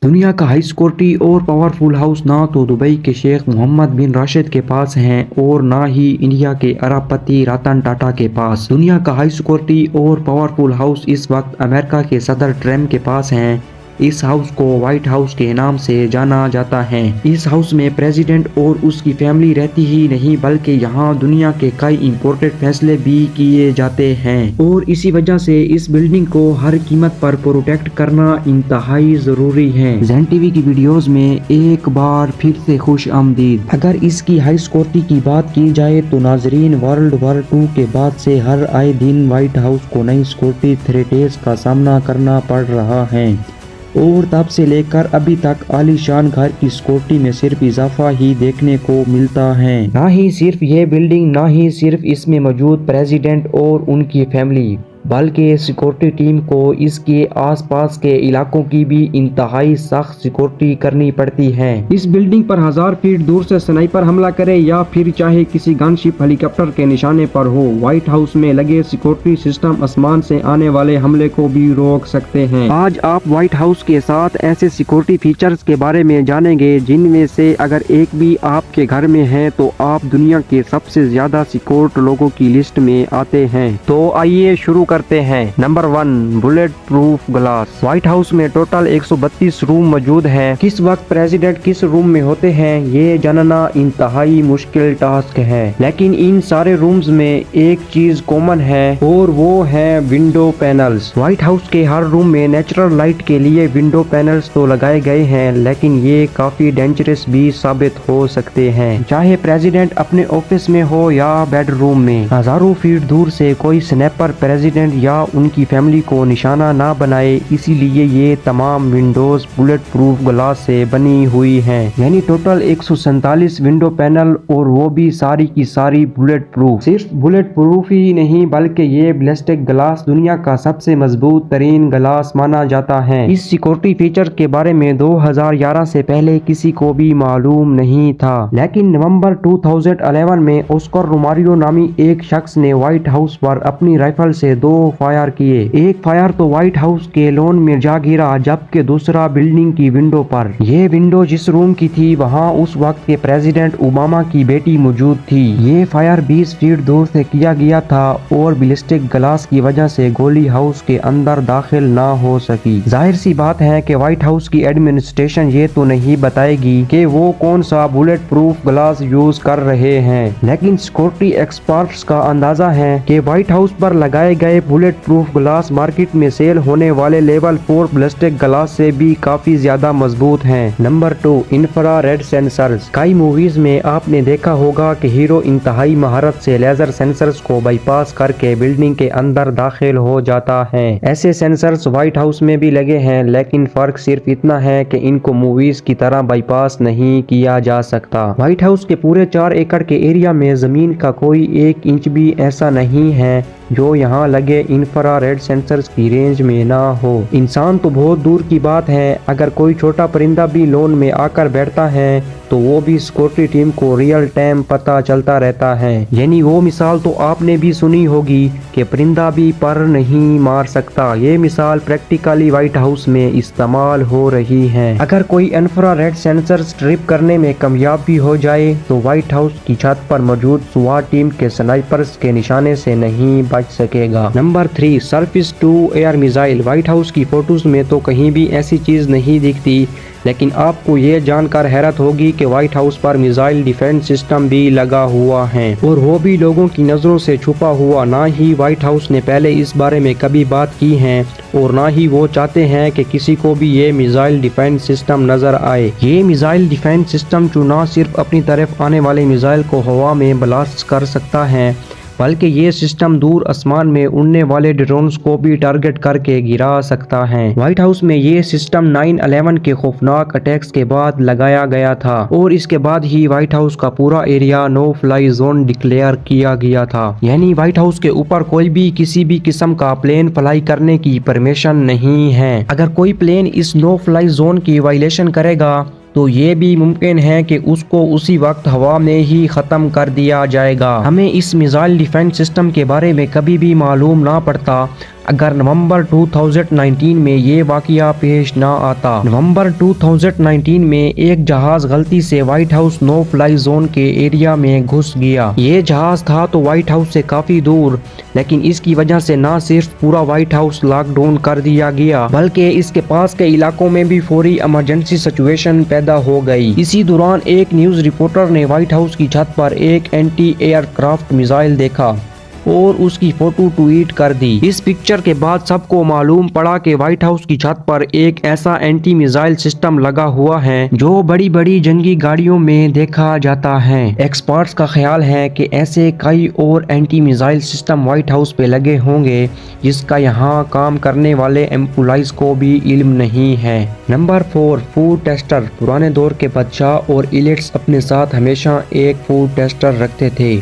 दुनिया का high security और पावरफुल हाउस ना तो दुबई के शेख मोहम्मद बिन राशिद के पास है और ना ही इंडिया के अरबपति रतन टाटा के पास। दुनिया का हाई सिक्योरिटी और पावरफुल हाउस इस वक्त अमेरिका के सदर ट्रम्प के पास है। इस हाउस को व्हाइट हाउस के नाम से जाना जाता है। इस हाउस में प्रेसिडेंट और उसकी फैमिली रहती ही नहीं बल्कि यहाँ दुनिया के कई इम्पोर्टेंट फैसले भी किए जाते हैं और इसी वजह से इस बिल्डिंग को हर कीमत पर प्रोटेक्ट करना इंतहाई जरूरी है। ज़ेन टीवी की वीडियोस में एक बार फिर से खुश आमदीद। अगर इसकी हाई सिक्योरिटी की बात की जाए तो नाजरीन, वर्ल्ड वॉर 2 के बाद से हर आए दिन व्हाइट हाउस को नई सिक्योरिटी थ्रेट्स का सामना करना पड़ रहा है और तब से लेकर अभी तक आलीशान घर की सिक्योरिटी में सिर्फ इजाफा ही देखने को मिलता है। ना ही सिर्फ ये बिल्डिंग, ना ही सिर्फ इसमें मौजूद प्रेसिडेंट और उनकी फैमिली, बल्कि सिक्योरिटी टीम को इसके आसपास के इलाकों की भी इंतहाई सख्त सिक्योरिटी करनी पड़ती है। इस बिल्डिंग पर 1000 फीट दूर से स्नाइपर हमला करे या फिर चाहे किसी गनशिप हेलीकॉप्टर के निशाने पर हो, व्हाइट हाउस में लगे सिक्योरिटी सिस्टम आसमान से आने वाले हमले को भी रोक सकते हैं। आज आप व्हाइट हाउस के साथ ऐसे सिक्योरिटी फीचर्स के बारे में जानेंगे जिनमें से अगर एक भी आपके घर में है तो आप दुनिया के सबसे ज्यादा सिक्योर्ड लोगों की लिस्ट में आते हैं। तो आइए शुरू करते हैं। Number 1, bullet proof glass. White house में टोटल 132 रूम मौजूद हैं। किस वक्त प्रेसिडेंट किस रूम में होते हैं ये जानना इंतहाई मुश्किल टास्क है, लेकिन इन सारे रूम्स में एक चीज कॉमन है और वो है विंडो पैनल्स। व्हाइट हाउस के हर रूम में नेचुरल लाइट के लिए विंडो पैनल्स तो लगाए गए हैं, लेकिन ये काफी डेंजरस भी साबित हो सकते हैं, चाहे प्रेसिडेंट अपने ऑफिस में हो या बेडरूम में। हजारों फीट दूर से कोई स्नैपर प्रेसिडेंट या उनकी फैमिली को निशाना ना बनाए, इसीलिए ये तमाम विंडोज बुलेट प्रूफ ग्लास से बनी हुई हैं। यानी टोटल 147 विंडो पैनल और वो भी सारी की सारी बुलेट प्रूफ। सिर्फ बुलेट प्रूफ ही नहीं बल्कि ये बैलिस्टिक ग्लास दुनिया का सबसे मजबूत तरीन ग्लास माना जाता है। इस सिक्योरिटी फीचर के बारे में 2011 से पहले किसी को भी मालूम नहीं था, लेकिन नवंबर 2011 में ऑस्कर रोमारियो नामी एक शख्स ने व्हाइट हाउस पर अपनी राइफल से 2 फायर किए। एक फायर तो व्हाइट हाउस के लॉन में जा गिरा जबकि दूसरा बिल्डिंग की विंडो पर। ये विंडो जिस रूम की थी वहाँ उस वक्त के प्रेसिडेंट ओबामा की बेटी मौजूद थी। ये फायर 20 फीट दूर से किया गया था और बैलिस्टिक ग्लास की वजह से गोली हाउस के अंदर दाखिल ना हो सकी। जाहिर सी बात है कि व्हाइट हाउस की एडमिनिस्ट्रेशन ये तो नहीं बताएगी कि वो कौन सा बुलेट प्रूफ ग्लास यूज कर रहे हैं, लेकिन सिक्योरिटी एक्सपर्ट्स का अंदाजा है कि व्हाइट हाउस पर लगाए गए बुलेट प्रूफ ग्लास मार्केट में सेल होने वाले लेवल 4 बैलिस्टिक ग्लास से भी काफी ज्यादा मजबूत हैं। Number 2, infrared sensors. कई मूवीज में आपने देखा होगा कि हीरो इंतहाई महारत से लेजर सेंसर्स को बाईपास करके बिल्डिंग के अंदर दाखिल हो जाता है। ऐसे सेंसर्स व्हाइट हाउस में भी लगे हैं, लेकिन फर्क सिर्फ इतना है कि इनको मूवीज की तरह बाईपास नहीं किया जा सकता। व्हाइट हाउस के पूरे 4 एकड़ के एरिया में जमीन का कोई 1 इंच भी ऐसा नहीं है जो यहाँ लगे इंफ्रारेड सेंसर्स की रेंज में ना हो। इंसान तो बहुत दूर की बात है, अगर कोई छोटा परिंदा भी लॉन में आकर बैठता है तो वो भी सिक्योरिटी टीम को रियल टाइम पता चलता रहता है। यानी वो मिसाल तो आपने भी सुनी होगी कि परिंदा भी पर नहीं मार सकता। ये मिसाल प्रैक्टिकली व्हाइट हाउस में इस्तेमाल हो रही है। अगर कोई इंफ्रारेड सेंसर ट्रिप करने में कामयाब भी हो जाए तो व्हाइट हाउस की छत पर मौजूद स्वाट टीम के स्नाइपर्स के निशाने से नहीं बच सकेगा। Number 3, surface to air missile. White House की फोटोज में तो कहीं भी ऐसी चीज नहीं दिखती, लेकिन आपको ये जानकर हैरत होगी कि व्हाइट हाउस पर मिसाइल डिफेंस सिस्टम भी लगा हुआ है और वो भी लोगों की नजरों से छुपा हुआ। ना ही व्हाइट हाउस ने पहले इस बारे में कभी बात की है और ना ही वो चाहते हैं कि किसी को भी ये मिसाइल डिफेंस सिस्टम नजर आए। ये मिसाइल डिफेंस सिस्टम जो ना सिर्फ अपनी तरफ आने वाले मिसाइल को हवा में ब्लास्ट कर सकता है, बल्कि ये सिस्टम दूर आसमान में उड़ने वाले ड्रोन्स को भी टारगेट करके गिरा सकता है। व्हाइट हाउस में ये सिस्टम 9/11 के खौफनाक अटैक्स के बाद लगाया गया था और इसके बाद ही व्हाइट हाउस का पूरा area no fly zone declare किया गया था। यानी व्हाइट हाउस के ऊपर कोई भी किसी भी किस्म का प्लेन फ्लाई करने की परमिशन नहीं है। अगर कोई प्लेन इस नो फ्लाई जोन की वायलेशन करेगा तो ये भी मुमकिन है कि उसको उसी वक्त हवा में ही ख़त्म कर दिया जाएगा। हमें इस मिसाइल डिफेंस सिस्टम के बारे में कभी भी मालूम ना पड़ता अगर नवंबर 2019 में ये वाकया पेश ना आता। नवंबर 2019 में एक जहाज गलती से White House no fly zone के एरिया में घुस गया। ये जहाज था तो व्हाइट हाउस से काफी दूर, लेकिन इसकी वजह से ना सिर्फ पूरा व्हाइट हाउस लॉकडाउन कर दिया गया बल्कि इसके पास के इलाकों में भी फौरी इमरजेंसी सिचुएशन पैदा हो गई। इसी दौरान एक न्यूज रिपोर्टर ने व्हाइट हाउस की छत पर एक एंटी एयरक्राफ्ट मिसाइल देखा और उसकी फोटो ट्वीट कर दी। इस पिक्चर के बाद सबको मालूम पड़ा कि व्हाइट हाउस की छत पर एक ऐसा एंटी मिसाइल सिस्टम लगा हुआ है जो बड़ी बड़ी जंगी गाड़ियों में देखा जाता है। एक्सपर्ट्स का ख्याल है कि ऐसे कई और anti missile system white house पे लगे होंगे जिसका यहाँ काम करने वाले एम्प्लॉइज को भी इल्म नहीं है। Number 4, food tester. पुराने दौर के बादशाह और इलिट्स अपने साथ हमेशा एक फूड टेस्टर रखते थे।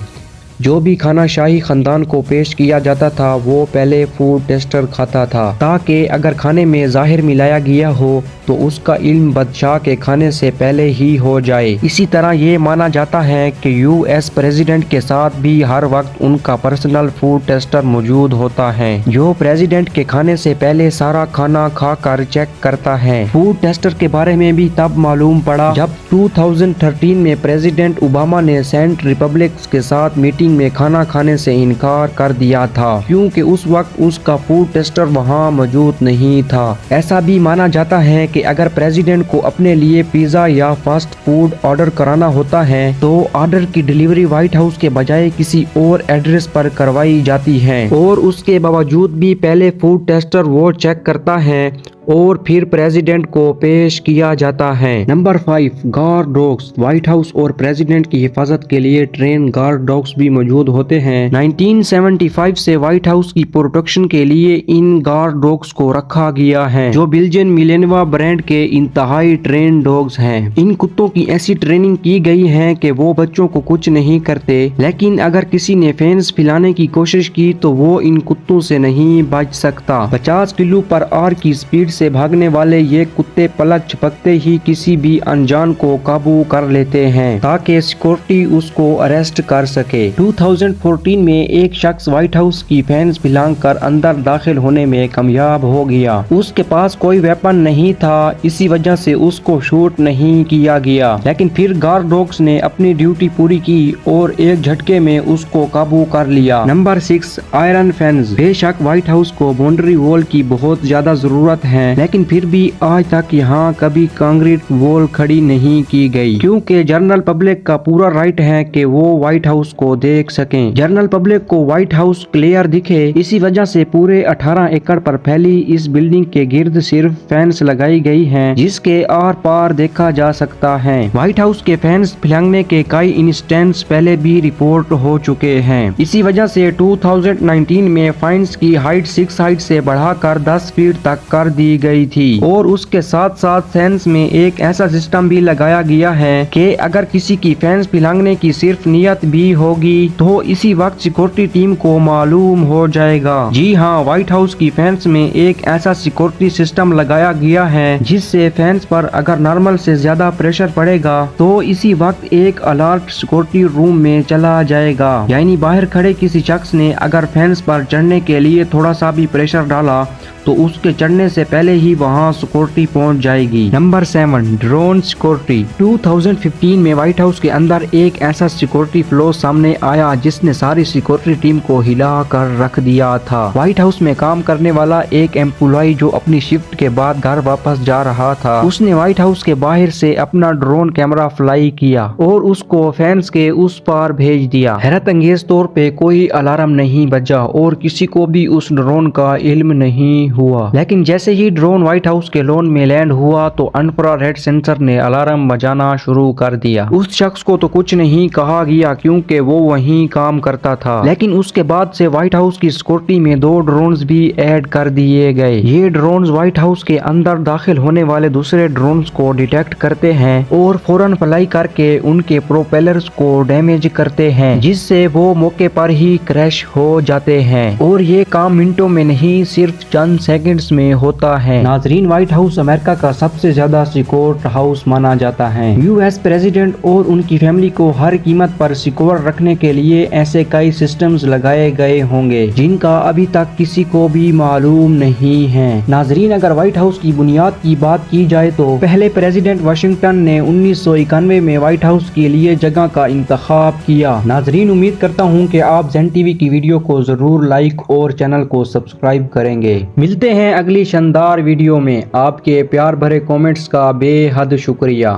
जो भी खाना शाही खानदान को पेश किया जाता था वो पहले फूड टेस्टर खाता था ताकि अगर खाने में ज़ाहिर मिलाया गया हो तो उसका इल्म बादशाह के खाने से पहले ही हो जाए। इसी तरह ये माना जाता है कि यूएस प्रेसिडेंट के साथ भी हर वक्त उनका पर्सनल फूड टेस्टर मौजूद होता है जो प्रेसिडेंट के खाने से पहले सारा खाना खाकर चेक करता है। फूड टेस्टर के बारे में भी तब मालूम पड़ा जब 2013 में प्रेसिडेंट ओबामा ने सेंट रिपब्लिक के साथ मीटिंग में खाना खाने से इनकार कर दिया था क्योंकि उस वक्त उसका फूड टेस्टर वहां मौजूद नहीं था। ऐसा भी माना जाता है कि अगर प्रेसिडेंट को अपने लिए पिज्जा या फास्ट फूड ऑर्डर कराना होता है तो ऑर्डर की डिलीवरी व्हाइट हाउस के बजाय किसी और एड्रेस पर करवाई जाती है और उसके बावजूद भी पहले फूड टेस्टर वो चेक करता है और फिर प्रेसिडेंट को पेश किया जाता है। Number 5, guard dogs. White house और प्रेसिडेंट की हिफाजत के लिए ट्रेन गार्ड डॉग्स भी मौजूद होते हैं। 1975 से व्हाइट हाउस की प्रोटेक्शन के लिए इन गार्ड डॉग्स को रखा गया है जो बेल्जियन मिलेनवा ब्रांड के इंतहाई ट्रेन डॉग्स हैं। इन कुत्तों की ऐसी ट्रेनिंग की गई है कि वो बच्चों को कुछ नहीं करते, लेकिन अगर किसी ने फेंस फैलाने की कोशिश की तो वो इन कुत्तों से नहीं बच सकता। 50 किलो/आवर की स्पीड से भागने वाले ये कुत्ते पलक झपकते ही किसी भी अनजान को काबू कर लेते हैं ताकि सिक्योरिटी उसको अरेस्ट कर सके। 2014 में एक शख्स व्हाइट हाउस की फेंस फैलाकर अंदर दाखिल होने में कामयाब हो गया। उसके पास कोई वेपन नहीं था, इसी वजह से उसको शूट नहीं किया गया, लेकिन फिर गार्ड डॉग्स ने अपनी ड्यूटी पूरी की और एक झटके में उसको काबू कर लिया। Number 6, iron fence. बेशक व्हाइट हाउस को बाउंड्री वॉल की बहुत ज्यादा जरूरत है, लेकिन फिर भी आज तक यहाँ कभी कंक्रीट वॉल खड़ी नहीं की गई क्योंकि जनरल पब्लिक का पूरा राइट है कि वो व्हाइट हाउस को देख सकें। जनरल पब्लिक को व्हाइट हाउस क्लियर दिखे, इसी वजह से पूरे 18 एकड़ पर फैली इस बिल्डिंग के गिर्द सिर्फ फेंस लगाई गई हैं जिसके आर पार देखा जा सकता है। व्हाइट हाउस के फेंस फैलने के कई इंस्टेंस पहले भी रिपोर्ट हो चुके हैं। इसी वजह से 2019 में फेंस की हाइट 6 फीट से बढ़ाकर 10 फीट तक कर दी गई थी और उसके साथ साथ फेंस में एक ऐसा सिस्टम भी लगाया गया है कि अगर किसी की फेंस पिलांगने की सिर्फ नियत भी होगी तो इसी वक्त सिक्योरिटी टीम को मालूम हो जाएगा। जी हाँ, व्हाइट हाउस की फेंस में एक ऐसा सिक्योरिटी सिस्टम लगाया गया है जिससे फेंस पर अगर नॉर्मल से ज्यादा प्रेशर पड़ेगा तो इसी वक्त एक अलर्ट सिक्योरिटी रूम में चला जाएगा। यानी बाहर खड़े किसी शख्स ने अगर फेंस पर चढ़ने के लिए थोड़ा सा भी प्रेशर डाला तो उसके चढ़ने से पहले ही वहां सिक्योरिटी पहुंच जाएगी। Number 7, drone security. 2015 में व्हाइट हाउस के अंदर एक ऐसा सिक्योरिटी फ्लो सामने आया जिसने सारी सिक्योरिटी टीम को हिला कर रख दिया था। व्हाइट हाउस में काम करने वाला एक एम्प्लॉय जो अपनी शिफ्ट के बाद घर वापस जा रहा था, उसने व्हाइट हाउस के बाहर से अपना ड्रोन कैमरा फ्लाई किया और उसको फेंस के उस पार भेज दिया। हैरत अंगेज तौर पे कोई अलार्म नहीं बजा और किसी को भी उस ड्रोन का इल्म नहीं हुआ, लेकिन जैसे ही ड्रोन व्हाइट हाउस के लॉन में लैंड हुआ तो इंफ्रारेड सेंसर ने अलार्म बजाना शुरू कर दिया। उस शख्स को तो कुछ नहीं कहा गया क्योंकि वो वहीं काम करता था, लेकिन उसके बाद से व्हाइट हाउस की सिक्योरिटी में 2 ड्रोन्स भी ऐड कर दिए गए। ये ड्रोन्स व्हाइट हाउस के अंदर दाखिल होने वाले दूसरे ड्रोन्स को डिटेक्ट करते हैं और फौरन फ्लाई करके उनके प्रोपेलर्स को डैमेज करते हैं जिससे वो मौके पर ही क्रैश हो जाते हैं। और ये काम मिनटों में नहीं सिर्फ चंद सेकंड्स में होता है। नाजरीन, व्हाइट हाउस अमेरिका का सबसे ज्यादा सिक्योर्ड हाउस माना जाता है। यूएस प्रेसिडेंट और उनकी फैमिली को हर कीमत पर सिक्योर रखने के लिए ऐसे कई सिस्टम्स लगाए गए होंगे जिनका अभी तक किसी को भी मालूम नहीं है। नाजरीन, अगर व्हाइट हाउस की बुनियाद की बात की जाए तो पहले प्रेसिडेंट वाशिंगटन ने 1991 में व्हाइट हाउस के लिए जगह का इंतखाब किया। नाजरीन, उम्मीद करता हूँ कि आप ज़ेन टीवी की वीडियो को जरूर लाइक और चैनल को सब्सक्राइब करेंगे। मिलते हैं अगली शानदार वीडियो में। आपके प्यार भरे कमेंट्स का बेहद शुक्रिया।